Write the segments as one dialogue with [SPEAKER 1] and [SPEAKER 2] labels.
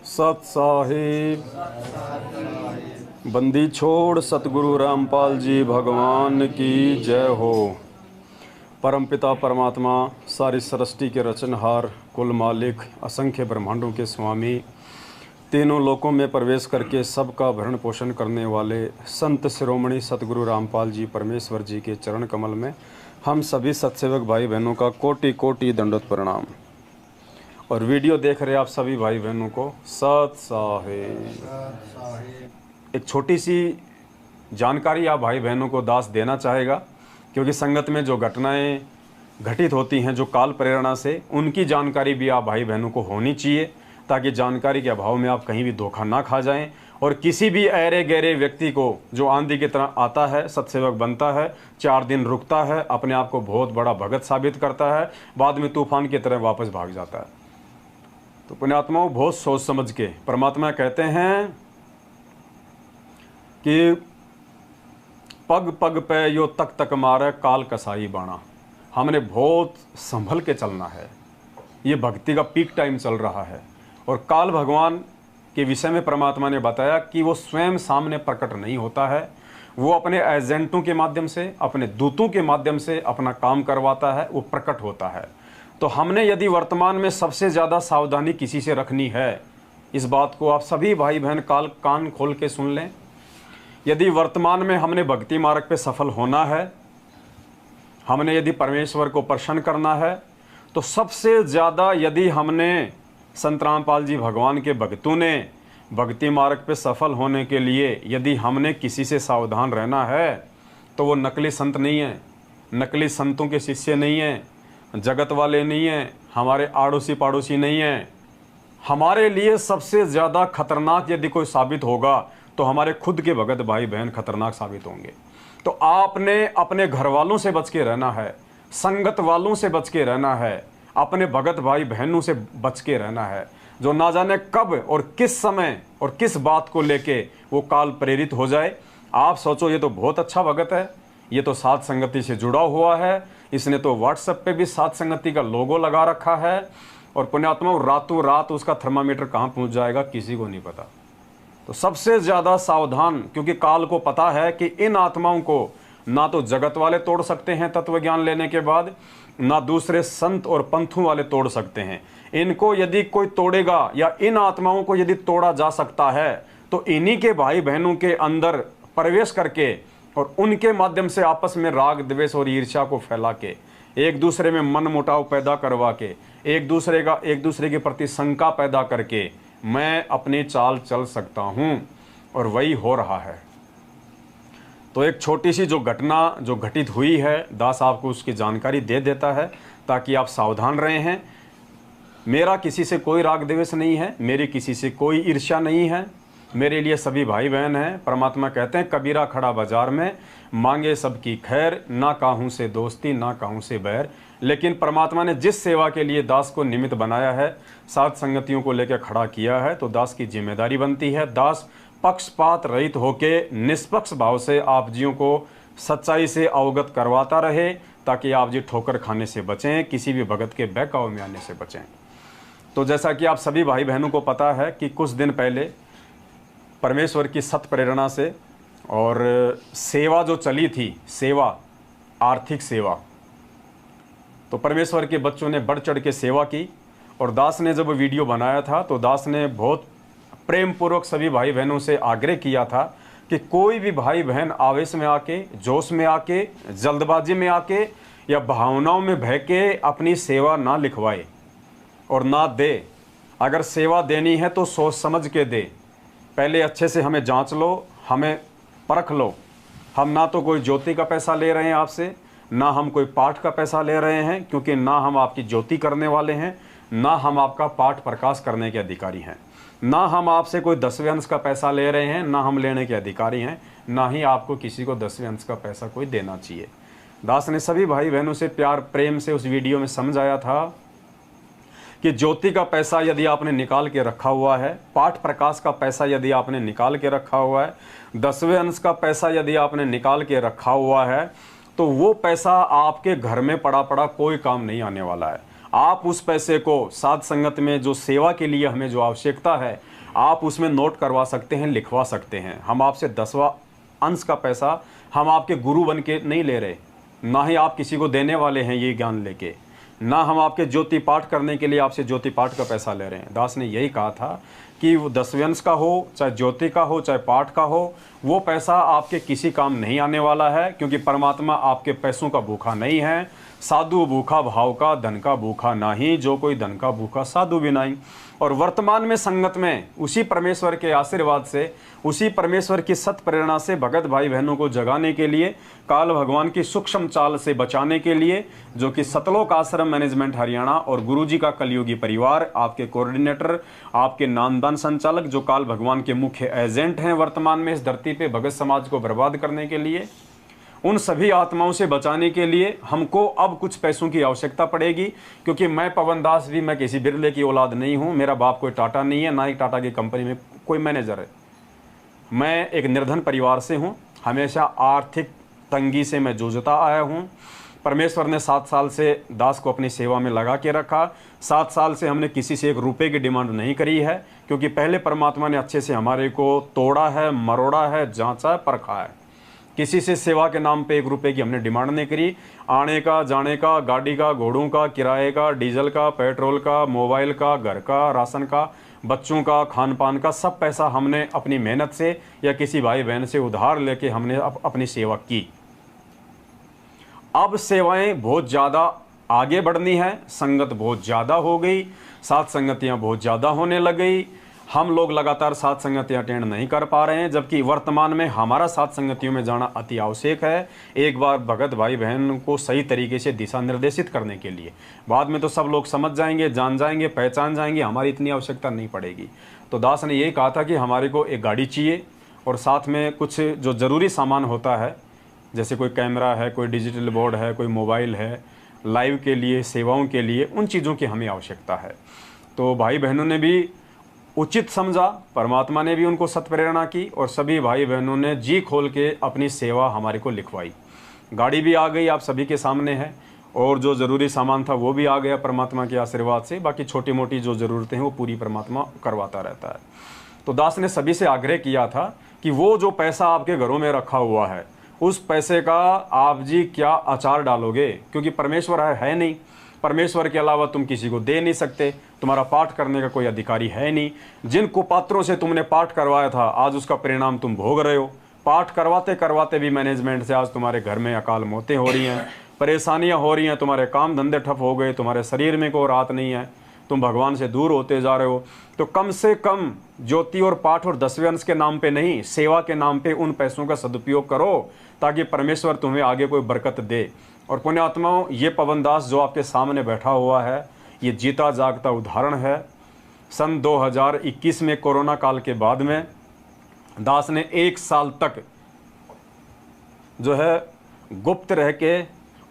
[SPEAKER 1] सत साहिब बंदी छोड़ सतगुरु रामपाल जी भगवान की जय हो। परमपिता परमात्मा सारी सृष्टि के रचनहार, कुल मालिक, असंख्य ब्रह्मांडों के स्वामी, तीनों लोकों में प्रवेश करके सबका भरण पोषण करने वाले संत शिरोमणि सतगुरु रामपाल जी परमेश्वर जी के चरण कमल में हम सभी सत्सेवक भाई बहनों का कोटि कोटि दंडवत प्रणाम। और वीडियो देख रहे आप सभी भाई बहनों को सत साहिब। एक छोटी सी जानकारी आप भाई बहनों को दास देना चाहेगा, क्योंकि संगत में जो घटनाएं घटित होती हैं जो काल प्रेरणा से, उनकी जानकारी भी आप भाई बहनों को होनी चाहिए, ताकि जानकारी के अभाव में आप कहीं भी धोखा ना खा जाएं। और किसी भी ऐरे गहरे व्यक्ति को जो आंधी की तरह आता है, सत्सेवक बनता है, 4 दिन रुकता है, अपने आप को बहुत बड़ा भगत साबित करता है, बाद में तूफान की तरह वापस भाग जाता है। तो पुण्यात्माओं, बहुत सोच समझ के परमात्मा कहते हैं कि पग पग पे यो तक तक मारे काल कसाई बाणा। हमने बहुत संभल के चलना है। ये भक्ति का पीक टाइम चल रहा है। और काल भगवान के विषय में परमात्मा ने बताया कि वो स्वयं सामने प्रकट नहीं होता है, वो अपने एजेंटों के माध्यम से, अपने दूतों के माध्यम से अपना काम करवाता है, वो प्रकट होता है। तो हमने यदि वर्तमान में सबसे ज़्यादा सावधानी किसी से रखनी है, इस बात को आप सभी भाई बहन कान खोल के सुन लें। यदि वर्तमान में हमने भक्ति मार्ग पे सफल होना है, हमने यदि परमेश्वर को प्रसन्न करना है, तो सबसे ज़्यादा यदि हमने संत रामपाल जी भगवान के भक्तों ने भक्ति मार्ग पे सफल होने के लिए यदि हमने किसी से सावधान रहना है, तो वो नकली संत नहीं है, नकली संतों के शिष्य नहीं हैं, जगत वाले नहीं हैं, हमारे आड़ोसी पाड़ोसी नहीं हैं। हमारे लिए सबसे ज़्यादा खतरनाक यदि कोई साबित होगा तो हमारे खुद के भगत भाई बहन खतरनाक साबित होंगे। तो आपने अपने घर वालों से बच के रहना है, संगत वालों से बच के रहना है, अपने भगत भाई बहनों से बच के रहना है, जो ना जाने कब और किस समय और किस बात को लेके वो काल प्रेरित हो जाए। आप सोचो, ये तो बहुत अच्छा भगत है, ये तो साथ संगति से जुड़ा हुआ है, इसने तो व्हाट्सएप पे भी साथ संगति का लोगो लगा रखा है, और पुण्यात्मा रातों रात उसका थर्मामीटर कहाँ पहुँच जाएगा किसी को नहीं पता। तो सबसे ज़्यादा सावधान, क्योंकि काल को पता है कि इन आत्माओं को ना तो जगत वाले तोड़ सकते हैं तत्व ज्ञान लेने के बाद, ना दूसरे संत और पंथों वाले तोड़ सकते हैं। इनको यदि कोई तोड़ेगा या इन आत्माओं को यदि तोड़ा जा सकता है, तो इन्हीं के भाई बहनों के अंदर प्रवेश करके और उनके माध्यम से आपस में राग द्वेष और ईर्ष्या को फैला के, एक दूसरे में मन मुटाव पैदा करवा के, एक दूसरे के प्रति शंका पैदा करके मैं अपनी चाल चल सकता हूं, और वही हो रहा है। तो एक छोटी सी जो घटना जो घटित हुई है, दास आपको उसकी जानकारी दे देता है ताकि आप सावधान रहे हैं। मेरा किसी से कोई राग द्वेष नहीं है, मेरी किसी से कोई ईर्ष्या नहीं है, मेरे लिए सभी भाई बहन हैं। परमात्मा कहते हैं कबीरा खड़ा बाजार में, मांगे सबकी खैर, ना काहूँ से दोस्ती ना काहूँ से बैर। लेकिन परमात्मा ने जिस सेवा के लिए दास को निमित्त बनाया है, साथ संगतियों को लेकर खड़ा किया है, तो दास की जिम्मेदारी बनती है दास पक्षपात रहित होके निष्पक्ष भाव से आप जियों को सच्चाई से अवगत करवाता रहे, ताकि आप जी ठोकर खाने से बचें, किसी भी भगत के बहकावे में आने से बचें। तो जैसा कि आप सभी भाई बहनों को पता है कि कुछ दिन पहले परमेश्वर की सत प्रेरणा से और सेवा जो चली थी, सेवा, आर्थिक सेवा, तो परमेश्वर के बच्चों ने बढ़ चढ़ के सेवा की। और दास ने जब वीडियो बनाया था तो दास ने बहुत प्रेम पूर्वक सभी भाई बहनों से आग्रह किया था कि कोई भी भाई बहन आवेश में आके, जोश में आके, जल्दबाजी में आके या भावनाओं में बह के अपनी सेवा ना लिखवाए और ना दे। अगर सेवा देनी है तो सोच समझ के दे, पहले अच्छे से हमें जांच लो, हमें परख लो। हम ना तो कोई ज्योति का पैसा ले रहे हैं आपसे, ना हम कोई पाठ का पैसा ले रहे हैं, क्योंकि ना हम आपकी ज्योति करने वाले हैं, ना हम आपका पाठ प्रकाश करने के अधिकारी हैं, ना हम आपसे कोई 10वें अंश का पैसा ले रहे हैं, ना हम लेने के अधिकारी हैं, ना ही आपको किसी को 10वें अंश का पैसा कोई देना चाहिए। दास ने सभी भाई बहनों से प्यार प्रेम से उस वीडियो में समझाया था कि ज्योति का पैसा यदि आपने निकाल के रखा हुआ है, पाठ प्रकाश का पैसा यदि आपने निकाल के रखा हुआ है, 10वें अंश का पैसा यदि आपने निकाल के रखा हुआ है, तो वो पैसा आपके घर में पड़ा पड़ा कोई काम नहीं आने वाला है। आप उस पैसे को साध संगत में जो सेवा के लिए हमें जो आवश्यकता है, आप उसमें नोट करवा सकते हैं, लिखवा सकते हैं। हम आपसे 10वां अंश का पैसा हम आपके गुरु बन के नहीं ले रहे, ना ही आप किसी को देने वाले हैं ये ज्ञान लेके, ना हम आपके ज्योति पाठ करने के लिए आपसे ज्योति पाठ का पैसा ले रहे हैं। दास ने यही कहा था कि वो 10वें अंश का हो, चाहे ज्योति का हो, चाहे पाठ का हो, वो पैसा आपके किसी काम नहीं आने वाला है, क्योंकि परमात्मा आपके पैसों का भूखा नहीं है। साधु भूखा भाव का, धन का भूखा नहीं, जो कोई धन का भूखा साधु भी नहीं। और वर्तमान में संगत में उसी परमेश्वर के आशीर्वाद से, उसी परमेश्वर की सत प्रेरणा से भगत भाई बहनों को जगाने के लिए, काल भगवान की सूक्ष्म चाल से बचाने के लिए, जो कि सतलोक आश्रम मैनेजमेंट हरियाणा और गुरुजी का कलयुगी परिवार, आपके कोऑर्डिनेटर, आपके नामदान संचालक, जो काल भगवान के मुख्य एजेंट हैं वर्तमान में इस धरती पे भगत समाज को बर्बाद करने के लिए, उन सभी आत्माओं से बचाने के लिए हमको अब कुछ पैसों की आवश्यकता पड़ेगी। क्योंकि मैं पवन दास भी, मैं किसी बिरले की औलाद नहीं हूँ, मेरा बाप कोई टाटा नहीं है, ना ही टाटा की कंपनी में कोई मैनेजर है। मैं एक निर्धन परिवार से हूँ, हमेशा आर्थिक तंगी से मैं जूझता आया हूँ। परमेश्वर ने 7 साल से दास को अपनी सेवा में लगा के रखा। 7 साल से हमने किसी से 1 रुपये की डिमांड नहीं करी है, क्योंकि पहले परमात्मा ने अच्छे से हमारे को तोड़ा है, मरोड़ा है, जांचा है, परखा है। किसी से सेवा के नाम पे 1 रुपये की हमने डिमांड नहीं करी। आने का, जाने का, गाड़ी का, घोड़ों का, किराए का, डीजल का, पेट्रोल का, मोबाइल का, घर का, राशन का, बच्चों का, खान पान का, सब पैसा हमने अपनी मेहनत से या किसी भाई बहन से उधार लेके हमने अपनी सेवा की। अब सेवाएं बहुत ज़्यादा आगे बढ़नी है, संगत बहुत ज़्यादा हो गई, साथ संगतियाँ बहुत ज़्यादा होने लग गई। हम लोग लगातार साथ संगतियाँ अटेंड नहीं कर पा रहे हैं, जबकि वर्तमान में हमारा साथ संगतियों में जाना अति आवश्यक है, एक बार भगत भाई बहन को सही तरीके से दिशा निर्देशित करने के लिए। बाद में तो सब लोग समझ जाएंगे, जान जाएंगे, पहचान जाएंगे, हमारी इतनी आवश्यकता नहीं पड़ेगी। तो दास ने यही कहा था कि हमारे को एक गाड़ी चाहिए और साथ में कुछ जो ज़रूरी सामान होता है, जैसे कोई कैमरा है, कोई डिजिटल बोर्ड है, कोई मोबाइल है, लाइव के लिए, सेवाओं के लिए, उन चीज़ों की हमें आवश्यकता है। तो भाई बहनों ने भी उचित समझा, परमात्मा ने भी उनको सत्प्रेरणा की और सभी भाई बहनों ने जी खोल के अपनी सेवा हमारे को लिखवाई। गाड़ी भी आ गई, आप सभी के सामने है, और जो ज़रूरी सामान था वो भी आ गया परमात्मा के आशीर्वाद से। बाकी छोटी मोटी जो ज़रूरतें हैं वो पूरी परमात्मा करवाता रहता है। तो दास ने सभी से आग्रह किया था कि वो जो पैसा आपके घरों में रखा हुआ है, उस पैसे का आप जी क्या अचार डालोगे, क्योंकि परमेश्वर है नहीं, परमेश्वर के अलावा तुम किसी को दे नहीं सकते, तुम्हारा पाठ करने का कोई अधिकारी है नहीं। जिन कुपात्रों से तुमने पाठ करवाया था, आज उसका परिणाम तुम भोग रहे हो। पाठ करवाते करवाते भी मैनेजमेंट से आज तुम्हारे घर में अकाल मौतें हो रही हैं, परेशानियां हो रही हैं, तुम्हारे काम धंधे ठप हो गए, तुम्हारे शरीर में कोई राहत नहीं है, तुम भगवान से दूर होते जा रहे हो। तो कम से कम ज्योति और पाठ और 10वें अंश के नाम पे नहीं, सेवा के नाम पे उन पैसों का सदुपयोग करो, ताकि परमेश्वर तुम्हें आगे कोई बरकत दे। और पुण्यात्माओं, ये पवन दास जो आपके सामने बैठा हुआ है, ये जीता जागता उदाहरण है। सन 2021 में कोरोना काल के बाद में दास ने 1 साल तक जो है गुप्त रह के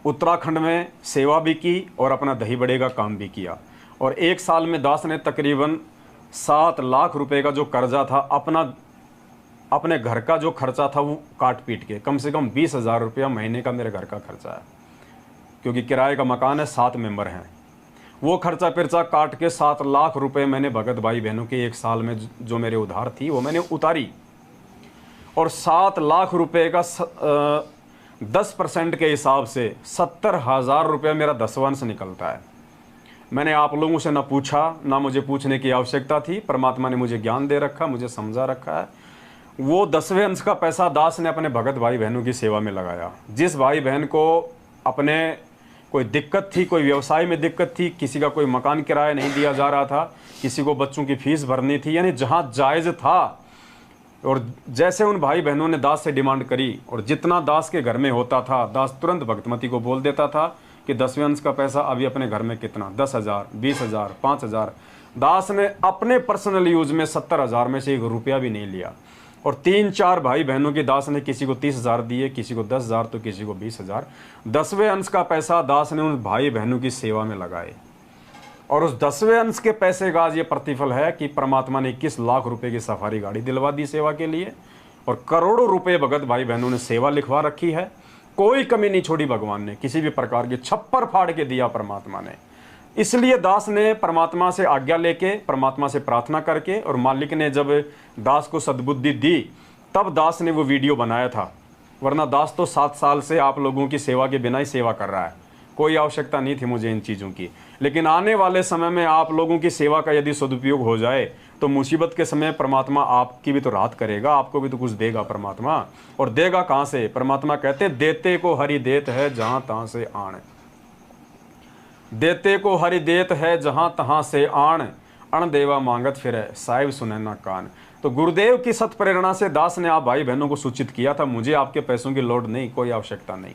[SPEAKER 1] उत्तराखंड में सेवा भी की और अपना दही बड़े का काम भी किया। और 1 साल में दास ने तकरीबन 7 लाख रुपए का जो कर्जा था, अपने घर का जो खर्चा था वो काट पीट के, कम से कम 20,000 रुपया महीने का मेरे घर का खर्चा है, क्योंकि किराए का मकान है, 7 मेंबर हैं। वो खर्चा पिर्चा काट के 7 लाख रुपए मैंने भगत भाई बहनों के 1 साल में जो मेरे उधार थी वो मैंने उतारी। और 7 लाख रुपए का 10% के हिसाब से 70,000 रुपया मेरा 10वां अंश निकलता है। मैंने आप लोगों से ना पूछा, ना मुझे पूछने की आवश्यकता थी, परमात्मा ने मुझे ज्ञान दे रखा, मुझे समझा रखा है। वो 10वें अंश का पैसा दास ने अपने भगत भाई बहनों की सेवा में लगाया। जिस भाई बहन को अपने कोई दिक्कत थी, कोई व्यवसाय में दिक्कत थी, किसी का कोई मकान किराया नहीं दिया जा रहा था, किसी को बच्चों की फीस भरनी थी, यानी जहाँ जायज़ था, और जैसे उन भाई बहनों ने दास से डिमांड करी और जितना दास के घर में होता था, दास तुरंत भक्तमती को बोल देता था कि 10वें अंश का पैसा अभी अपने घर में कितना, 10,000, 20,000, 5,000। दास ने अपने पर्सनल यूज में 70,000 में से 1 रुपया भी नहीं लिया। और 3-4 भाई बहनों की दास ने किसी को 30,000 दिए, किसी को 10,000, तो किसी को 20,000। 10वें अंश का पैसा दास ने उन भाई बहनों की सेवा में लगाए। और उस 10वें अंश के पैसे का आज ये प्रतिफल है कि परमात्मा ने 21 लाख रुपए की सफारी गाड़ी दिलवा दी सेवा के लिए, और करोड़ों रुपए भगत भाई बहनों ने सेवा लिखवा रखी है। कोई कमी नहीं छोड़ी भगवान ने, किसी भी प्रकार की छप्पर फाड़ के दिया परमात्मा ने। इसलिए दास ने परमात्मा से आज्ञा लेके, परमात्मा से प्रार्थना करके, और मालिक ने जब दास को सद्बुद्धि दी तब दास ने वो वीडियो बनाया था। वरना दास तो 7 साल से आप लोगों की सेवा के बिना ही सेवा कर रहा है, कोई आवश्यकता नहीं थी मुझे इन चीज़ों की। लेकिन आने वाले समय में आप लोगों की सेवा का यदि सदुपयोग हो जाए तो मुसीबत के समय परमात्मा आपकी भी तो राहत करेगा, आपको भी तो कुछ देगा परमात्मा। और देगा कहाँ से? परमात्मा कहते देते को हरि देत है जहाँ तहाँ से आण, देते को हरि देत है जहाँ तहाँ से आण, अण देवा मांगत फिरे साहिब सुने ना कान। तो गुरुदेव की सत प्रेरणा से दास ने आप भाई बहनों को सूचित किया था, मुझे आपके पैसों की लोड नहीं, कोई आवश्यकता नहीं।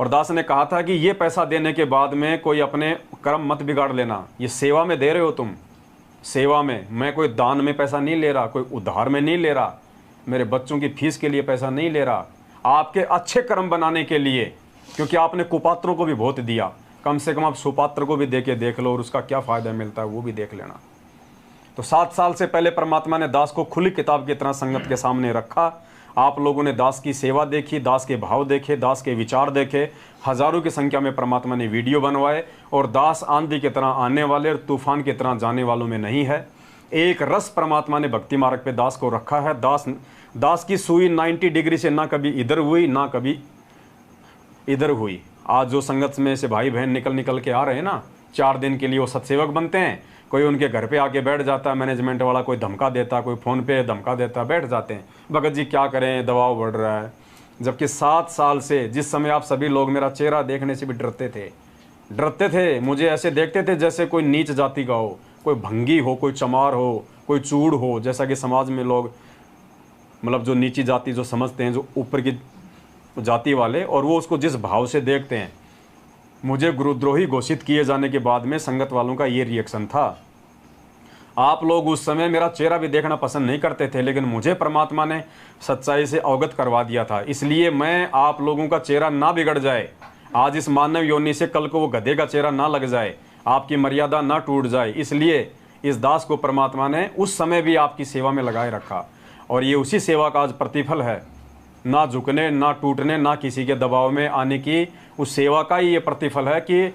[SPEAKER 1] और दास ने कहा था कि ये पैसा देने के बाद में कोई अपने कर्म मत बिगाड़ लेना, ये सेवा में दे रहे हो तुम, सेवा में। मैं कोई दान में पैसा नहीं ले रहा, कोई उधार में नहीं ले रहा, मेरे बच्चों की फीस के लिए पैसा नहीं ले रहा, आपके अच्छे कर्म बनाने के लिए। क्योंकि आपने कुपात्रों को भी बहुत दिया, कम से कम आप सुपात्र को भी दे के देख लो और उसका क्या फ़ायदा मिलता है वो भी देख लेना। तो 7 साल से पहले परमात्मा ने दास को खुली किताब की तरह संगत के सामने रखा। आप लोगों ने दास की सेवा देखी, दास के भाव देखे, दास के विचार देखे, हजारों की संख्या में परमात्मा ने वीडियो बनवाए। और दास आंधी की तरह आने वाले और तूफान की तरह जाने वालों में नहीं है। एक रस परमात्मा ने भक्ति मार्ग पे दास को रखा है। दास की सुई 90 डिग्री से ना कभी इधर हुई ना कभी इधर हुई। आज जो संगत में से भाई बहन निकल के आ रहे हैं ना, 4 दिन के लिए वो सत्सेवक बनते हैं, कोई उनके घर पे आके बैठ जाता है, मैनेजमेंट वाला कोई धमका देता, कोई फ़ोन पे धमका देता, बैठ जाते हैं, भगत जी क्या करें, दबाव बढ़ रहा है। जबकि 7 साल से, जिस समय आप सभी लोग मेरा चेहरा देखने से भी डरते थे, मुझे ऐसे देखते थे जैसे कोई नीच जाति का हो, कोई भंगी हो, कोई चमार हो, कोई चूड़ हो, जैसा कि समाज में लोग मतलब जो नीची जाति जो समझते हैं, जो ऊपर की जाति वाले, और वो उसको जिस भाव से देखते हैं। मुझे गुरुद्रोही घोषित किए जाने के बाद में संगत वालों का ये रिएक्शन था। आप लोग उस समय मेरा चेहरा भी देखना पसंद नहीं करते थे, लेकिन मुझे परमात्मा ने सच्चाई से अवगत करवा दिया था। इसलिए मैं आप लोगों का चेहरा ना बिगड़ जाए, आज इस मानव योनि से कल को वो गधे का चेहरा ना लग जाए, आपकी मर्यादा ना टूट जाए, इसलिए इस दास को परमात्मा ने उस समय भी आपकी सेवा में लगाए रखा। और ये उसी सेवा का आज प्रतिफल है, ना झुकने, ना टूटने, ना किसी के दबाव में आने की उस सेवा का ही ये प्रतिफल है कि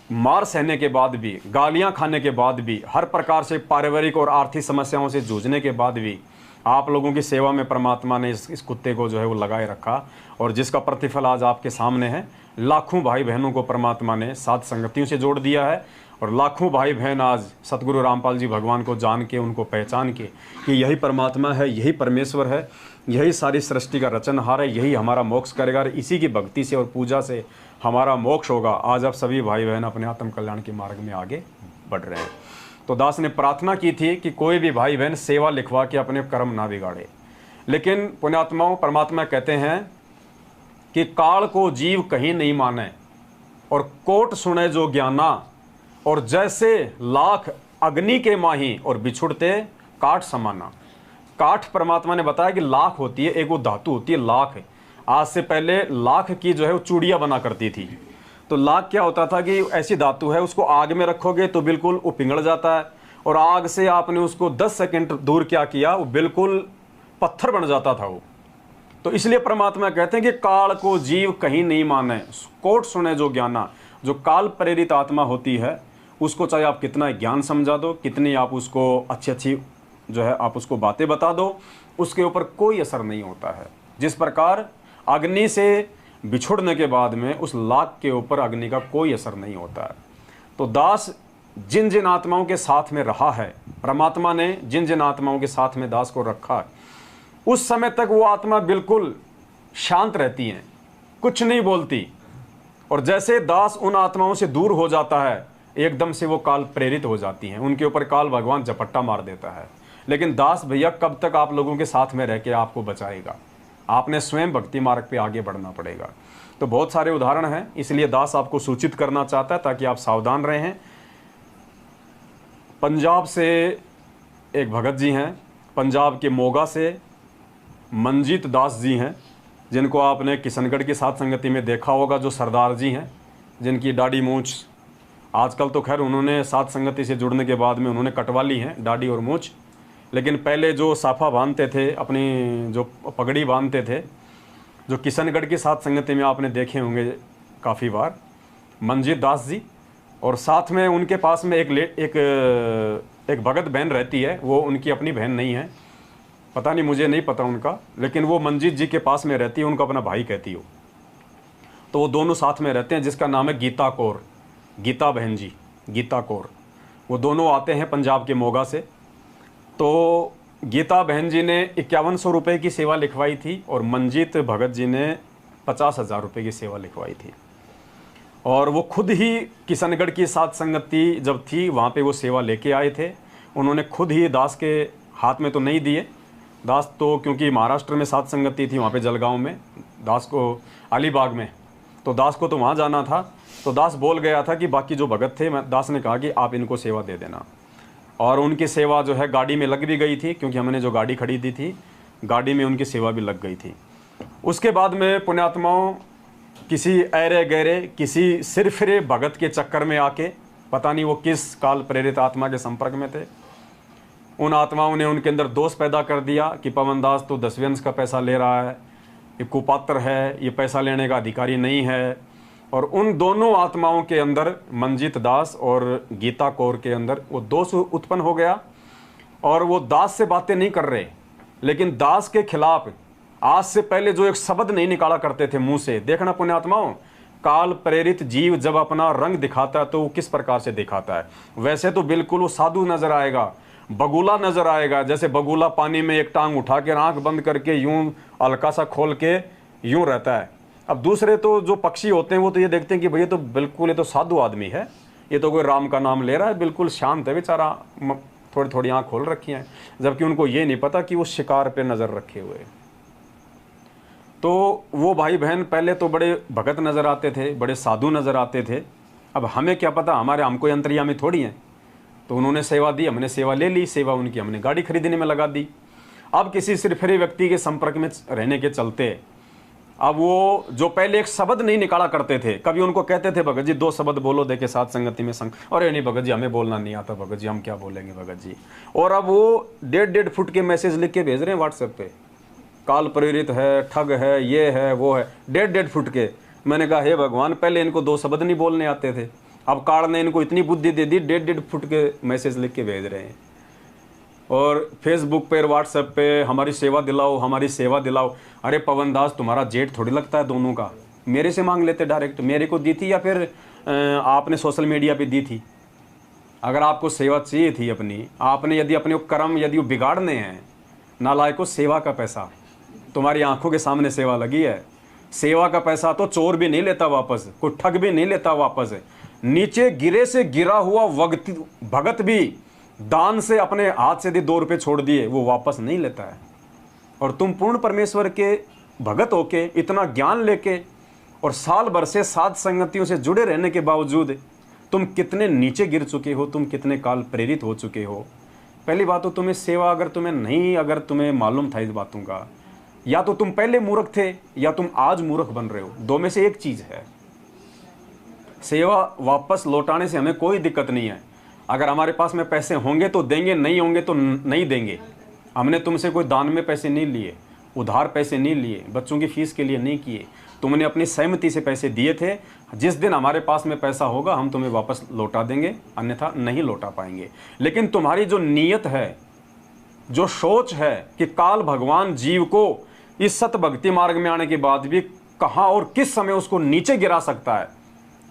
[SPEAKER 1] मार सहने के बाद भी, गालियां खाने के बाद भी, हर प्रकार से पारिवारिक और आर्थिक समस्याओं से जूझने के बाद भी आप लोगों की सेवा में परमात्मा ने इस कुत्ते को जो है वो लगाए रखा। और जिसका प्रतिफल आज आपके सामने है। लाखों भाई बहनों को परमात्मा ने साथ संगतियों से जोड़ दिया है, और लाखों भाई बहन आज सतगुरु रामपाल जी भगवान को जान के, उनको पहचान के कि यही परमात्मा है, यही परमेश्वर है, यही सारी सृष्टि का रचनहार है, यही हमारा मोक्ष करेगा, और इसी की भक्ति से और पूजा से हमारा मोक्ष होगा। आज आप सभी भाई बहन अपने आत्म कल्याण के मार्ग में आगे बढ़ रहे हैं। तो दास ने प्रार्थना की थी कि कोई भी भाई बहन सेवा लिखवा के अपने कर्म ना बिगाड़े। लेकिन पुण्यात्माओं, परमात्मा कहते हैं कि काल को जीव कहीं नहीं माने, और कोट सुने जो ज्ञाना, और जैसे लाख अग्नि के माही, और बिछुड़ते काठ समाना। काठ परमात्मा ने बताया कि लाख होती है, एक वो धातु होती है लाख। आज से पहले लाख की जो है वो चूड़ियाँ बना करती थी। तो लाख क्या होता था कि ऐसी धातु है, उसको आग में रखोगे तो बिल्कुल वो पिघल जाता है, और आग से आपने उसको 10 सेकंड दूर क्या किया, वो बिल्कुल पत्थर बन जाता था वो। तो इसलिए परमात्मा कहते हैं कि काल को जीव कहीं नहीं माने, कोट सुने जो ज्ञाना। जो काल प्रेरित आत्मा होती है, उसको चाहे आप कितना ज्ञान समझा दो, कितनी आप उसको अच्छी जो है आप उसको बातें बता दो, उसके ऊपर कोई असर नहीं होता है। जिस प्रकार अग्नि से बिछुड़ने के बाद में उस लाख के ऊपर अग्नि का कोई असर नहीं होता है। तो दास जिन जिन आत्माओं के साथ में रहा है, परमात्मा ने जिन जिन आत्माओं के साथ में दास को रखा, उस समय तक वो आत्मा बिल्कुल शांत रहती हैं, कुछ नहीं बोलती। और जैसे दास उन आत्माओं से दूर हो जाता है, एकदम से वो काल प्रेरित हो जाती हैं, उनके ऊपर काल भगवान झपट्टा मार देता है। लेकिन दास भैया कब तक आप लोगों के साथ में रह के आपको बचाएगा? आपने स्वयं भक्ति मार्ग पे आगे बढ़ना पड़ेगा। तो बहुत सारे उदाहरण हैं, इसलिए दास आपको सूचित करना चाहता है ताकि आप सावधान रहें। पंजाब से एक भगत जी हैं, पंजाब के मोगा से मंजीत दास जी हैं, जिनको आपने किशनगढ़ की साथ संगति में देखा होगा, जो सरदार जी हैं, जिनकी दाढ़ी मूछ, आजकल तो खैर उन्होंने साथ संगति से जुड़ने के बाद में उन्होंने कटवा ली है दाढ़ी और मूछ, लेकिन पहले जो साफा बांधते थे, अपनी जो पगड़ी बांधते थे, जो किशनगढ़ की साथ संगति में आपने देखे होंगे काफ़ी बार, मंजीत दास जी, और साथ में उनके पास में एक भगत बहन रहती है, वो उनकी अपनी बहन नहीं है, पता नहीं, मुझे नहीं पता उनका, लेकिन वो मंजीत जी के पास में रहती है, उनका अपना भाई कहती हो। तो वो दोनों साथ में रहते हैं, जिसका नाम है गीता कौर, गीता बहन जी, गीता कौर। वो दोनों आते हैं पंजाब के मोगा से। तो गीता बहन जी ने 5100 रुपये की सेवा लिखवाई थी और मंजीत भगत जी ने 50,000 रुपये की सेवा लिखवाई थी। और वो खुद ही किशनगढ़ की साध संगति जब थी, वहाँ पे वो सेवा लेके आए थे। उन्होंने खुद ही दास के हाथ में तो नहीं दिए, दास तो क्योंकि महाराष्ट्र में साध संगति थी, वहाँ पे जलगांव में, दास को अलीबाग में, तो दास को तो वहाँ जाना था। तो दास बोल गया था कि बाकी जो भगत थे, दास ने कहा कि आप इनको सेवा दे देना। और उनकी सेवा जो है गाड़ी में लग भी गई थी, क्योंकि हमने जो गाड़ी खरीदी थी, गाड़ी में उनकी सेवा भी लग गई थी। उसके बाद में पुण्यात्माओं किसी ऐरे गहरे, किसी सिरफिरे भगत के चक्कर में आके, पता नहीं वो किस काल प्रेरित आत्मा के संपर्क में थे, उन आत्माओं ने उनके अंदर दोष पैदा कर दिया कि पवन दास तो 10वें अंश का पैसा ले रहा है, ये कुपात्र है, ये पैसा लेने का अधिकारी नहीं है। और उन दोनों आत्माओं के अंदर, मंजीत दास और गीता कौर के अंदर, वो दोष उत्पन्न हो गया। और वो दास से बातें नहीं कर रहे, लेकिन दास के खिलाफ आज से पहले जो एक शब्द नहीं निकाला करते थे मुंह से। देखना पुण्यात्माओं, काल प्रेरित जीव जब अपना रंग दिखाता है तो वो किस प्रकार से दिखाता है। वैसे तो बिल्कुल वो साधु नजर आएगा, बगुला नजर आएगा, जैसे बगुला पानी में एक टांग उठा के आंख बंद करके यूं हल्का सा खोल के यूं रहता है। अब दूसरे तो जो पक्षी होते हैं वो तो ये देखते हैं कि भैया तो बिल्कुल ये तो साधु आदमी है, ये तो कोई राम का नाम ले रहा है, बिल्कुल शांत है बेचारा, थोड़ी थोड़ी आंख खोल रखी हैं, जबकि उनको ये नहीं पता कि वो शिकार पे नजर रखे हुए। तो वो भाई बहन पहले तो बड़े भगत नजर आते थे, बड़े साधु नजर आते थे। अब हमें क्या पता, हमको अंतर्यामी थोड़ी हैं। तो उन्होंने सेवा दी, हमने सेवा ले ली, सेवा उनकी हमने गाड़ी खरीदने में लगा दी। अब किसी सिरफिरे व्यक्ति के संपर्क में रहने के चलते, अब वो जो पहले एक शब्द नहीं निकाला करते थे, कभी उनको कहते थे भगत जी 2 शब्द बोलो देखे साथ संगति में संग, अरे नहीं भगत जी हमें बोलना नहीं आता, भगत जी हम क्या बोलेंगे भगत जी। और अब वो 1.5 फुट के मैसेज लिख के भेज रहे हैं व्हाट्सएप पे, काल प्रेरित है, ठग है, ये है वो है, 1.5 फुट के। मैंने कहा हे भगवान, पहले इनको 2 शब्द नहीं बोलने आते थे, अब काल ने इनको इतनी बुद्धि दे दी, 1.5 फुट के मैसेज लिख के भेज रहे हैं। और फेसबुक पे, व्हाट्सएप पे हमारी सेवा दिलाओ, हमारी सेवा दिलाओ। अरे पवन दास तुम्हारा जेठ थोड़ी लगता है दोनों का, मेरे से मांग लेते डायरेक्ट, मेरे को दी थी या फिर आपने सोशल मीडिया पे दी थी। अगर आपको सेवा चाहिए थी अपनी, आपने यदि अपने कर्म यदि बिगाड़ने हैं, नालायकों, सेवा का पैसा तुम्हारी आंखों के सामने सेवा लगी है। सेवा का पैसा तो चोर भी नहीं लेता वापस, कोई ठग भी नहीं लेता वापस। नीचे गिरे से गिरा हुआ भगत भी दान से अपने हाथ से 2 रुपए छोड़ दिए, वो वापस नहीं लेता है। और तुम पूर्ण परमेश्वर के भगत होके, इतना ज्ञान लेके और साल भर से साध संगतियों से जुड़े रहने के बावजूद तुम कितने नीचे गिर चुके हो, तुम कितने काल प्रेरित हो चुके हो। पहली बात तो तुम्हें सेवा अगर तुम्हें मालूम था इस बातों का, या तो तुम पहले मूर्ख थे या तुम आज मूर्ख बन रहे हो, 2 में से एक चीज है। सेवा वापस लौटाने से हमें कोई दिक्कत नहीं है। अगर हमारे पास में पैसे होंगे तो देंगे, नहीं होंगे तो नहीं देंगे। हमने तुमसे कोई दान में पैसे नहीं लिए, उधार पैसे नहीं लिए, बच्चों की फीस के लिए नहीं किए। तुमने अपनी सहमति से पैसे दिए थे। जिस दिन हमारे पास में पैसा होगा हम तुम्हें वापस लौटा देंगे, अन्यथा नहीं लौटा पाएंगे। लेकिन तुम्हारी जो नीयत है, जो सोच है कि काल भगवान जीव को इस सत भक्ति मार्ग में आने के बाद भी कहाँ और किस समय उसको नीचे गिरा सकता है,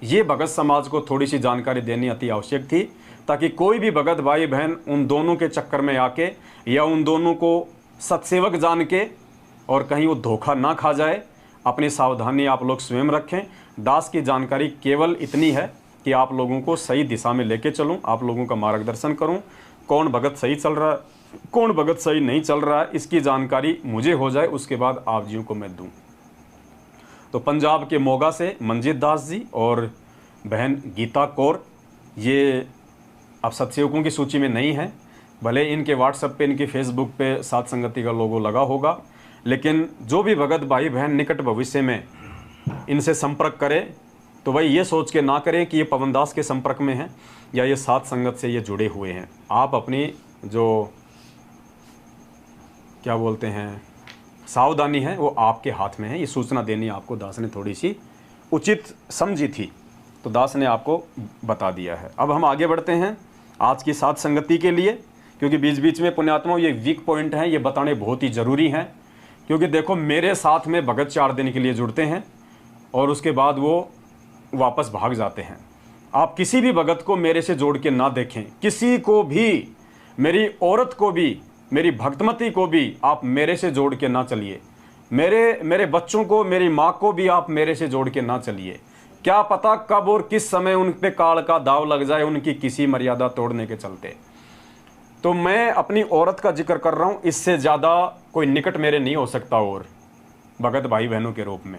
[SPEAKER 1] ये भगत समाज को थोड़ी सी जानकारी देनी अति आवश्यक थी, ताकि कोई भी भगत भाई बहन उन दोनों के चक्कर में आके या उन दोनों को सत्सेवक जान के और कहीं वो धोखा ना खा जाए। अपनी सावधानी आप लोग स्वयं रखें। दास की जानकारी केवल इतनी है कि आप लोगों को सही दिशा में लेके चलूं, आप लोगों का मार्गदर्शन करूं। कौन भगत सही चल रहा है, कौन भगत सही नहीं चल रहा है, इसकी जानकारी मुझे हो जाए, उसके बाद आप जियों को मैं दूं। तो पंजाब के मोगा से मंजीत दास जी और बहन गीता कौर, ये अब सत्सेवकों की सूची में नहीं है। भले इनके व्हाट्सएप पे, इनके फेसबुक पे साध संगति का लोगो लगा होगा, लेकिन जो भी भगत भाई बहन निकट भविष्य में इनसे संपर्क करे तो भाई ये सोच के ना करें कि ये पवन दास के संपर्क में है या ये साध संगत से ये जुड़े हुए हैं। आप अपनी जो क्या बोलते हैं सावधानी है वो आपके हाथ में है। ये सूचना देनी आपको दास ने थोड़ी सी उचित समझी थी। तो दास ने आपको बता दिया है। अब हम आगे बढ़ते हैं आज की साथ संगति के लिए, क्योंकि बीच बीच में पुण्यात्माओं ये वीक पॉइंट हैं, ये बताने बहुत ही ज़रूरी हैं। क्योंकि देखो मेरे साथ में भगत 4 दिन के लिए जुड़ते हैं और उसके बाद वो वापस भाग जाते हैं। आप किसी भी भगत को मेरे से जोड़ के ना देखें, किसी को भी, मेरी औरत को भी, मेरी भक्तमती को भी आप मेरे से जोड़ के ना चलिए। मेरे बच्चों को, मेरी माँ को भी आप मेरे से जोड़ के ना चलिए। क्या पता कब और किस समय उन पे काल का दाव लग जाए, उनकी किसी मर्यादा तोड़ने के चलते। तो मैं अपनी औरत का जिक्र कर रहा हूँ, इससे ज़्यादा कोई निकट मेरे नहीं हो सकता और भगत भाई बहनों के रूप में।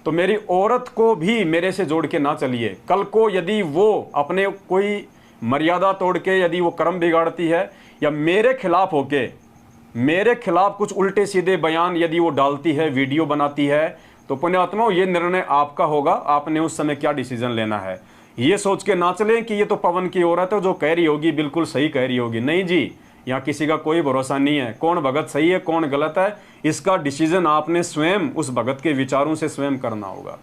[SPEAKER 1] तो मेरी औरत को भी मेरे से जोड़ के ना चलिए। कल को यदि वो अपने कोई मर्यादा तोड़ के यदि वो कर्म बिगाड़ती है या मेरे खिलाफ होके, मेरे खिलाफ कुछ उल्टे सीधे बयान यदि वो डालती है, वीडियो बनाती है, तो पुण्यात्माओं ये निर्णय आपका होगा। आपने उस समय क्या डिसीजन लेना है, ये सोच के ना चलें कि ये तो पवन की औरत है, जो कह रही होगी बिल्कुल सही कह रही होगी। नहीं जी, यहाँ किसी का कोई भरोसा नहीं है। कौन भगत सही है, कौन गलत है, इसका डिसीजन आपने स्वयं उस भगत के विचारों से स्वयं करना होगा।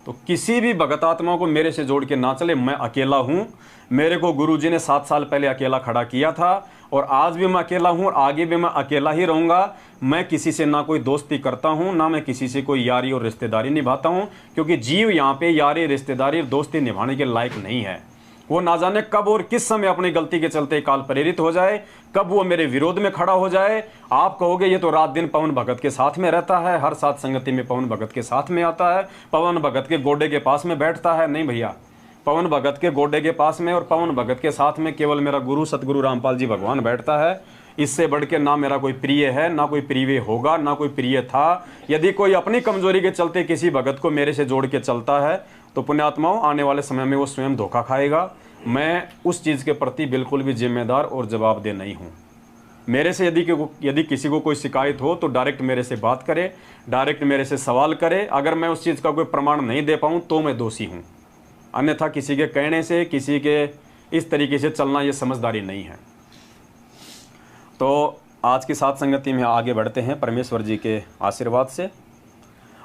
[SPEAKER 1] तो किसी भी भगतात्मा को मेरे से जोड़ के ना चले। मैं अकेला हूँ, मेरे को गुरुजी ने 7 साल पहले अकेला खड़ा किया था और आज भी मैं अकेला हूँ और आगे भी मैं अकेला ही रहूँगा। मैं किसी से ना कोई दोस्ती करता हूँ, ना मैं किसी से कोई यारी और रिश्तेदारी निभाता हूँ, क्योंकि जीव यहाँ पे यारी, रिश्तेदारी और दोस्ती निभाने के लायक नहीं है। वो ना जाने कब और किस समय अपनी गलती के चलते काल प्रेरित हो जाए, कब वो मेरे विरोध में खड़ा हो जाए। आप कहोगे ये तो रात दिन पवन भगत के साथ में रहता है, हर साथ संगति में पवन भगत के साथ में आता है, पवन भगत के गोडे के पास में बैठता है। नहीं भैया, पवन भगत के गोडे के पास में और पवन भगत के साथ में केवल मेरा गुरु सतगुरु रामपाल जी भगवान बैठता है। इससे बढ़ के ना मेरा कोई प्रिय है, ना कोई प्रिय होगा, ना कोई प्रिय था। यदि कोई अपनी कमजोरी के चलते किसी भगत को मेरे से जोड़ के चलता है तो पुण्यात्माओं आने वाले समय में वो स्वयं धोखा खाएगा। मैं उस चीज़ के प्रति बिल्कुल भी जिम्मेदार और जवाबदेह नहीं हूँ। मेरे से यदि किसी को कोई शिकायत हो तो डायरेक्ट मेरे से बात करे, डायरेक्ट मेरे से सवाल करे। अगर मैं उस चीज़ का कोई प्रमाण नहीं दे पाऊँ तो मैं दोषी हूँ, अन्यथा किसी के कहने से, किसी के इस तरीके से चलना ये समझदारी नहीं है। तो आज की साथ संगति में आगे बढ़ते हैं परमेश्वर जी के आशीर्वाद से।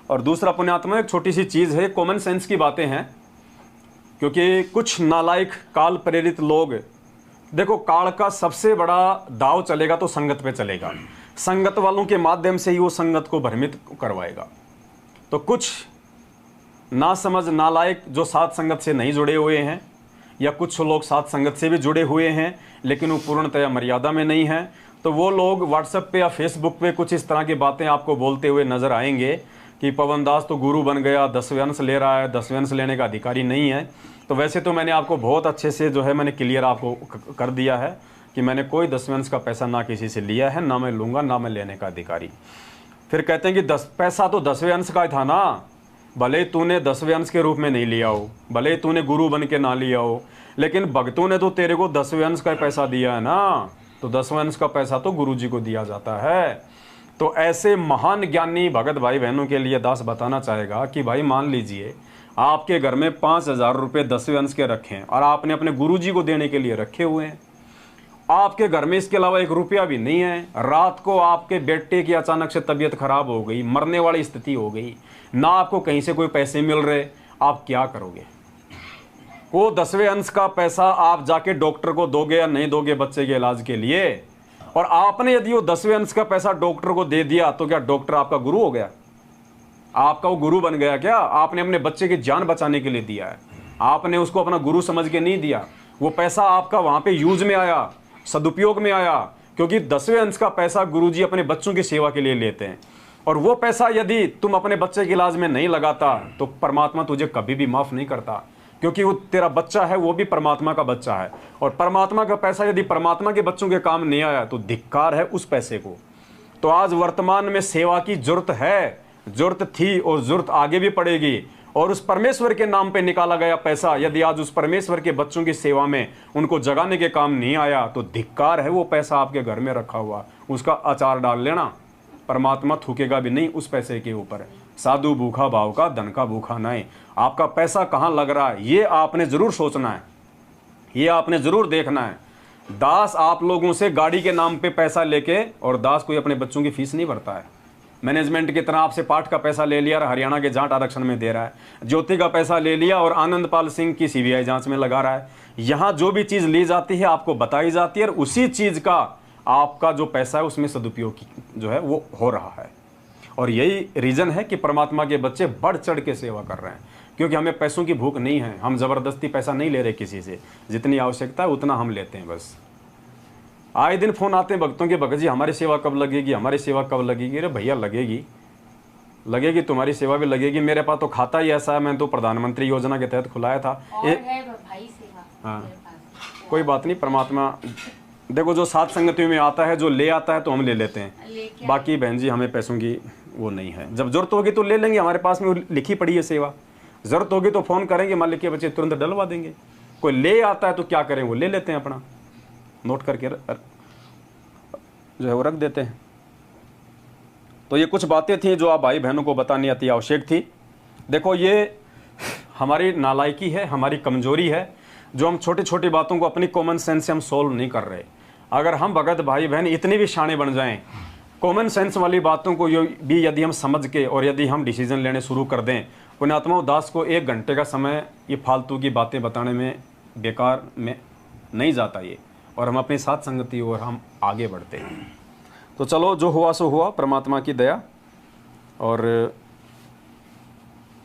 [SPEAKER 1] और दूसरा पुण्यात्मा एक छोटी सी चीज़ है, कॉमन सेंस की बातें हैं, क्योंकि कुछ नालायक काल प्रेरित लोग, देखो काल का सबसे बड़ा दाव चलेगा तो संगत पे चलेगा। संगत वालों के माध्यम से ही वो संगत को भ्रमित करवाएगा। तो कुछ ना समझ नालायक जो साथ संगत से नहीं जुड़े हुए हैं, या कुछ लोग साथ संगत से भी जुड़े हुए हैं लेकिन वो पूर्णतया मर्यादा में नहीं है, तो वो लोग व्हाट्सएप पे या फेसबुक पे कुछ इस तरह की बातें आपको बोलते हुए नजर आएंगे कि पवन दास तो गुरु बन गया, 10वें अंश ले रहा है, 10वें अंश लेने का अधिकारी नहीं है। तो वैसे तो मैंने आपको बहुत अच्छे से जो है मैंने क्लियर आपको कर दिया है कि मैंने कोई 10वें अंश का पैसा ना किसी से लिया है, ना मैं लूँगा, ना मैं लेने का अधिकारी। फिर कहते हैं कि पैसा तो 10वें अंश का ही था ना, भले तूने 10वें अंश के रूप में नहीं लिया हो, भले तूने गुरु बन के ना लिया हो, लेकिन भक्तों ने तो तेरे को 10वें अंश का पैसा दिया है ना, तो 10वें अंश का पैसा तो गुरु जी को दिया जाता है। तो ऐसे महान ज्ञानी भगत भाई बहनों के लिए दास बताना चाहेगा कि भाई मान लीजिए आपके घर में 5,000 रुपये 10वें अंश के रखे हैं और आपने अपने गुरु जी को देने के लिए रखे हुए हैं। आपके घर में इसके अलावा 1 रुपया भी नहीं है। रात को आपके बेटे की अचानक से तबीयत खराब हो गई, मरने वाली स्थिति हो गई, ना आपको कहीं से कोई पैसे मिल रहे, आप क्या करोगे? वो 10वें अंश का पैसा आप जाके डॉक्टर को दोगे या नहीं दोगे बच्चे के इलाज के लिए? और आपने यदि वो 10वें अंश का पैसा डॉक्टर को दे दिया तो क्या डॉक्टर आपका गुरु हो गया? आपका वो गुरु बन गया क्या? आपने अपने बच्चे की जान बचाने के लिए दिया है, आपने उसको अपना गुरु समझ के नहीं दिया। वो पैसा आपका वहां पे यूज में आया, सदुपयोग में आया, क्योंकि 10वें अंश का पैसा गुरुजी अपने बच्चों की सेवा के लिए लेते हैं। और वो पैसा यदि तुम अपने बच्चे के इलाज में नहीं लगाता तो परमात्मा तुझे कभी भी माफ नहीं करता, क्योंकि वो तेरा बच्चा है, वो भी परमात्मा का बच्चा है। और परमात्मा का पैसा यदि परमात्मा के बच्चों के काम नहीं आया तो धिक्कार है उस पैसे को। तो आज वर्तमान में सेवा की जरूरत है, जरूरत थी और जरूरत आगे भी पड़ेगी। और उस परमेश्वर के नाम पे निकाला गया पैसा यदि आज उस परमेश्वर के बच्चों की सेवा में उनको जगाने के काम नहीं आया तो धिक्कार है वो पैसा आपके घर में रखा हुआ, उसका अचार डाल लेना। परमात्मा थूकेगा भी नहीं उस पैसे के ऊपर। साधु भूखा भाव का, धन का भूखा नहीं। आपका पैसा कहाँ लग रहा है ये आपने जरूर सोचना है, ये आपने जरूर देखना है। दास आप लोगों से गाड़ी के नाम पे पैसा लेके, और दास कोई अपने बच्चों की फीस नहीं भरता है, मैनेजमेंट की तरह आपसे पाठ का पैसा ले लिया और हरियाणा के जाट आरक्षण में दे रहा है, ज्योति का पैसा ले लिया और आनंदपाल सिंह की सीबीआई जांच में लगा रहा है। यहाँ जो भी चीज़ ली जाती है आपको बताई जाती है और उसी चीज़ का आपका जो पैसा है उसमें सदुपयोग जो है वो हो रहा है। और यही रीज़न है कि परमात्मा के बच्चे बढ़ चढ़ के सेवा कर रहे हैं, क्योंकि हमें पैसों की भूख नहीं है। हम ज़बरदस्ती पैसा नहीं ले रहे किसी से, जितनी आवश्यकता है उतना हम लेते हैं बस। आए दिन फ़ोन आते हैं भक्तों के, भगत जी हमारी सेवा कब लगेगी, हमारी सेवा कब लगेगी। अरे भैया लगेगी, तुम्हारी सेवा भी लगेगी। मेरे पास तो खाता ही ऐसा है, मैं तो प्रधानमंत्री योजना के तहत खुलाया था। हाँ, कोई बात नहीं, परमात्मा देखो जो साथ संगतियों में आता है, जो ले आता है तो हम ले लेते हैं। बाकी बहन जी हमें पैसों की वो नहीं है, जब जरूरत होगी तो ले लेंगे, हमारे पास में लिखी पड़ी है सेवा। जरूरत होगी तो फ़ोन करेंगे, मालिक के बच्चे तुरंत डलवा देंगे। कोई ले आता है तो क्या करें, वो ले लेते हैं, अपना नोट करके जो है वो रख देते हैं। तो ये कुछ बातें थी जो आप भाई बहनों को बतानी अति आवश्यक थी। देखो ये हमारी नालायकी है, हमारी कमजोरी है, जो हम छोटी छोटी बातों को अपनी कॉमन सेंस से हम सोल्व नहीं कर रहे। अगर हम भगत भाई बहन इतने भी शाणे बन जाएं, कॉमन सेंस वाली बातों को भी यदि हम समझ के और यदि हम डिसीजन लेने शुरू कर दें, पुण्यात्मा उदास को 1 घंटे का समय ये फालतू की बातें बताने में बेकार में नहीं जाता ये, और हम अपनी साथ संगति और हम आगे बढ़ते हैं। तो चलो जो हुआ सो हुआ, परमात्मा की दया। और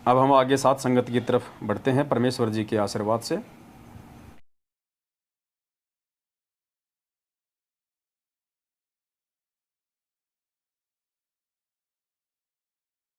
[SPEAKER 1] अब हम आगे साथ संगति की तरफ बढ़ते हैं परमेश्वर जी के आशीर्वाद से।